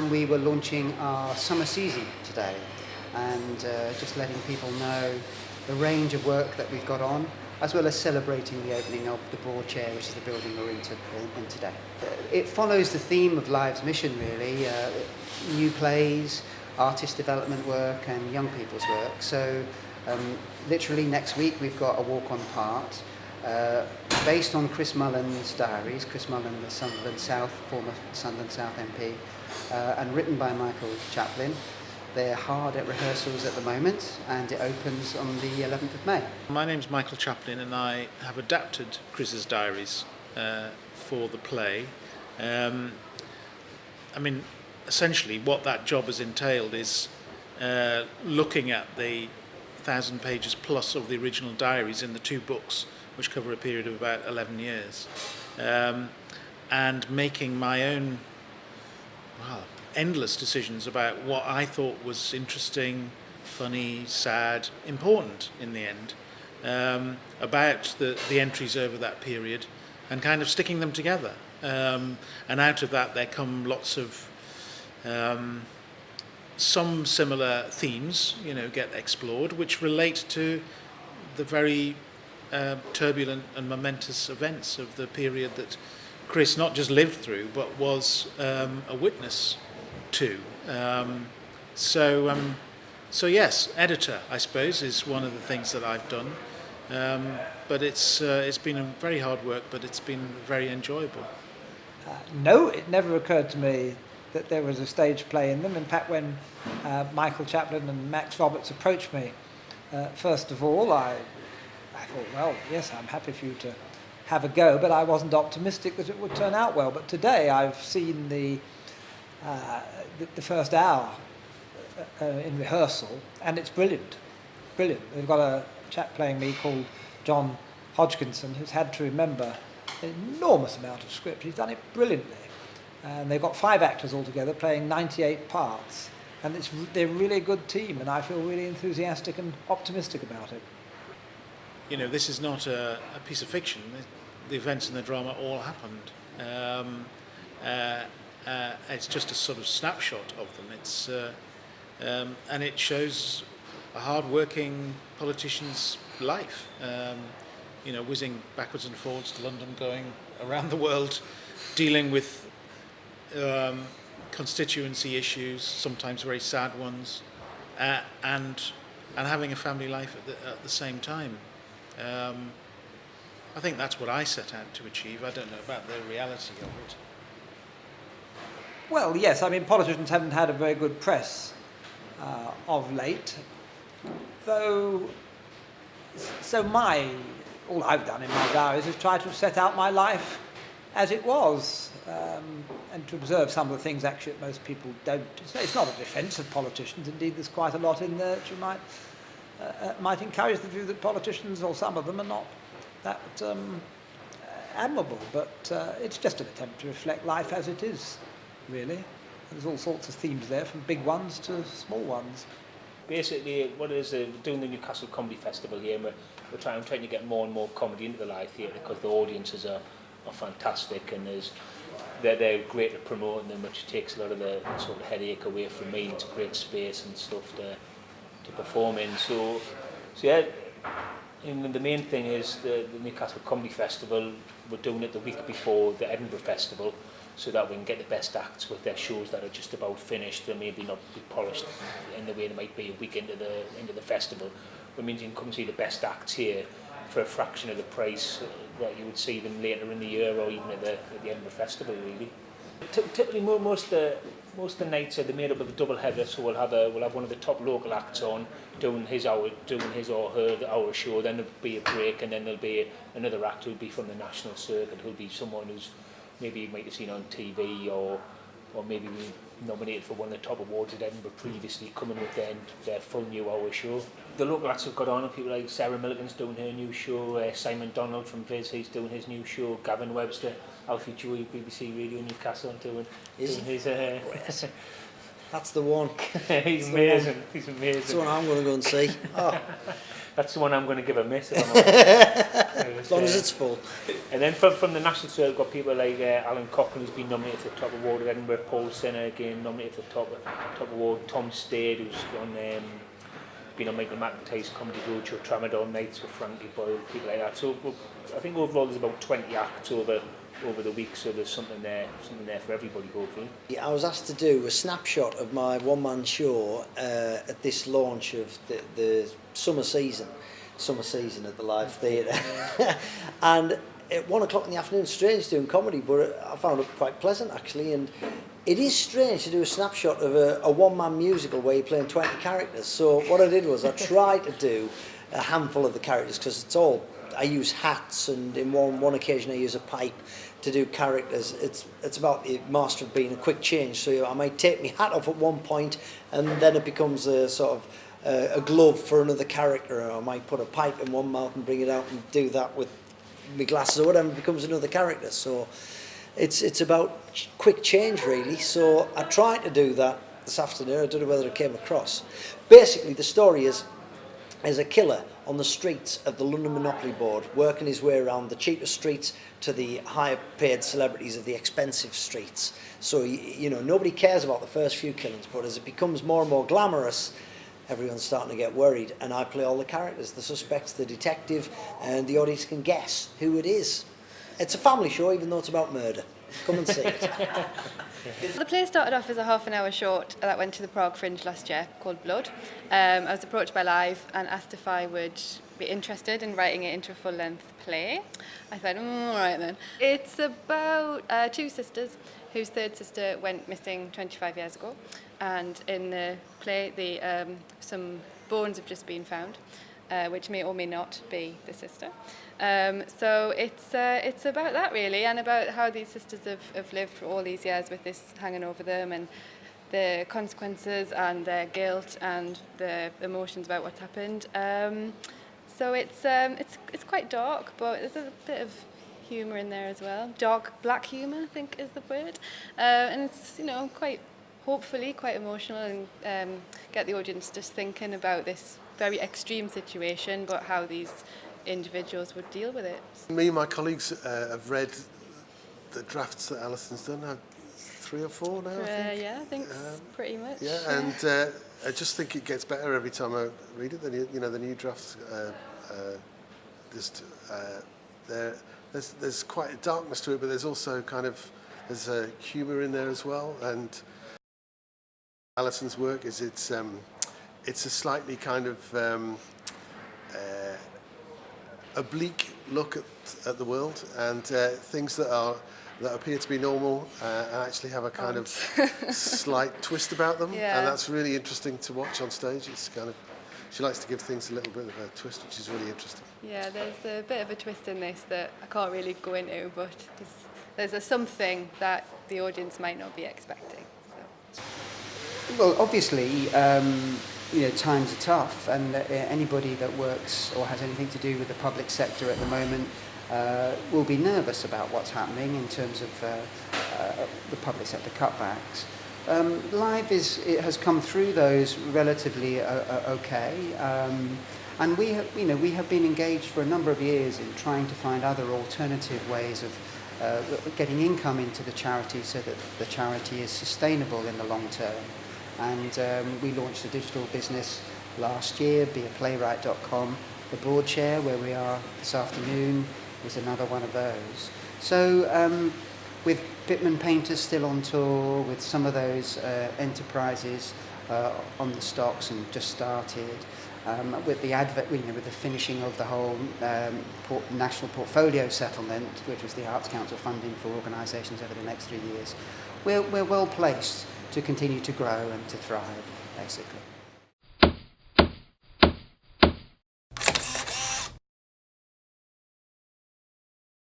and we were launching our summer season today, and just letting people know the range of work that we've got on, as well as celebrating the opening of the Broad Chair, which is the building we're in today. It follows the theme of Live's mission, really, new plays, artist development work and young people's work. So literally next week we've got a walk-on part based on Chris Mullen's diaries, Chris Mullen, the Sunderland South, former Sunderland South MP, and written by Michael Chaplin. They're hard at rehearsals at the moment, and it opens on the 11th of May. My name's Michael Chaplin, and I have adapted Chris's diaries for the play. Essentially what that job has entailed is looking at the 1,000 pages plus of the original diaries in the two books, which cover a period of about 11 years, and making my own endless decisions about what I thought was interesting, funny, sad, important in the end, about the entries over that period, and kind of sticking them together. And out of that there come lots of some similar themes, get explored, which relate to the very turbulent and momentous events of the period that Chris not just lived through, but was a witness to. So yes, editor, I suppose, is one of the things that I've done. But it's been a very hard work, but it's been very enjoyable. No, it never occurred to me that there was a stage play in them. In fact, when Michael Chaplin and Max Roberts approached me, first of all, I thought, well, yes, I'm happy for you to have a go, but I wasn't optimistic that it would turn out well. But today I've seen the first hour in rehearsal, and it's brilliant. Brilliant. They've got a chap playing me called John Hodgkinson, who's had to remember an enormous amount of script. He's done it brilliantly. And they've got 5 actors altogether playing 98 parts. And they're really a good team, and I feel really enthusiastic and optimistic about it. This is not a piece of fiction. The events in the drama all happened. It's just a sort of snapshot of them. And it shows a hard-working politician's life. Whizzing backwards and forwards to London, going around the world, dealing with constituency issues, sometimes very sad ones, and having a family life at the same time. I think that's what I set out to achieve. I don't know about the reality of it. Well, yes, politicians haven't had a very good press of late, though. So all I've done in my diaries is try to set out my life as it was, and to observe some of the things actually that most people don't. It's not a defence of politicians. Indeed, there's quite a lot in there that you might encourage the view that politicians, or some of them, are not that admirable. But it's just an attempt to reflect life as it is, really. There's all sorts of themes there, from big ones to small ones. Basically, what it is, we're doing the Newcastle Comedy Festival here, and we're trying to get more and more comedy into the live theatre, because the audiences are fantastic, and they're great at promoting them, which takes a lot of the sort of headache away from me. It's a great space and stuff to perform in. So yeah, the main thing is the Newcastle Comedy Festival. We're doing it the week before the Edinburgh Festival, so that we can get the best acts with their shows that are just about finished and maybe not be polished in the way they might be a week into the festival. Which means you can come and see the best acts here for a fraction of the price that you would see them later in the year, or even at the Edinburgh Festival, really. Typically, most of the nights are made up of a double header, so we'll have one of the top local acts on doing his or her hour show. Then there'll be a break, and then there'll be another act who'll be from the national circuit, who'll be someone who's maybe you might have seen on TV, or maybe we nominated for one of the top awards at Edinburgh previously, coming with their full new hour show. The local acts have got on, and people like Sarah Milligan's doing her new show, Simon Donald from Viz, he's doing his new show, Gavin Webster, Alfie Dewey, BBC Radio Newcastle, doing his... That's the one. He's amazing. He's amazing. That's the one I'm going to go and see. Oh. That's the one I'm going to give a miss. If I'm honest. As long as it's full. And then from the national side, we've got people like Alan Cochrane, who's been nominated to the top award of Edinburgh, Paul Sinner again nominated to the top award, Tom Stade, who's been on Michael McIntyre's Comedy Roadshow, Tramadol Nights with Frankie Boyle, people like that. So I think overall there's about 20 acts over the week, so there's something there for everybody, hopefully. I was asked to do a snapshot of my one-man show at this launch of the summer season at the Live Theatre. And at 1 o'clock in the afternoon, strange doing comedy, but I found it quite pleasant actually. And it is strange to do a snapshot of a one-man musical where you're playing 20 characters. So what I did was I tried to do a handful of the characters, because I use hats, and in one occasion I use a pipe to do characters. It's about the master of being a quick change. So I might take my hat off at one point, and then it becomes a sort of a glove for another character. Or I might put a pipe in one mouth and bring it out and do that with my glasses or whatever. It becomes another character. So it's about quick change really. So I tried to do that this afternoon. I don't know whether it came across. Basically, the story is a killer on the streets of the London Monopoly Board, working his way around the cheapest streets to the higher paid celebrities of the expensive streets. So, nobody cares about the first few killings, but as it becomes more and more glamorous, everyone's starting to get worried. And I play all the characters, the suspects, the detective, and the audience can guess who it is. It's a family show, even though it's about murder. Come and see it. The play started off as a half-an-hour short that went to the Prague Fringe last year called Blood. I was approached by Live and asked if I would be interested in writing it into a full-length play. I said, all right then. It's about two sisters whose third sister went missing 25 years ago, and in the play some bones have just been found, which may or may not be the sister. So it's about that really, and about how these sisters have lived for all these years with this hanging over them, and the consequences and their guilt and the emotions about what's happened. So it's quite dark, but there's a bit of humour in there as well. Dark black humour, I think, is the word, and it's hopefully quite emotional, and get the audience just thinking about this very extreme situation, but how these individuals would deal with it. Me and my colleagues have read the drafts that Alison's done. 3 or 4 now, I think. Yeah, I think pretty much. Yeah, and I just think it gets better every time I read it. The new drafts. There's quite a darkness to it, but there's also there's a humour in there as well. And Alison's work is it's a slightly kind of oblique look at the world, and things that appear to be normal and actually have a kind of slight twist about them. Yeah. And that's really interesting to watch on stage. It's she likes to give things a little bit of a twist, which is really interesting. Yeah, there's a bit of a twist in this that I can't really go into, but there's a something that the audience might not be expecting. So. Well, obviously, times are tough, and anybody that works or has anything to do with the public sector at the moment will be nervous about what's happening in terms of the public sector cutbacks. Live has come through those relatively okay, and we have been engaged for a number of years in trying to find other alternative ways of getting income into the charity so that the charity is sustainable in the long term. And we launched a digital business last year, beaplaywright.com. The Broad Chair, where we are this afternoon, is another one of those. So with Pitman Painters still on tour, with some of those enterprises on the stocks and just started, with the finishing of the whole national portfolio settlement, which was the Arts Council funding for organisations over the next 3 years, we're well placed to continue to grow and to thrive, basically.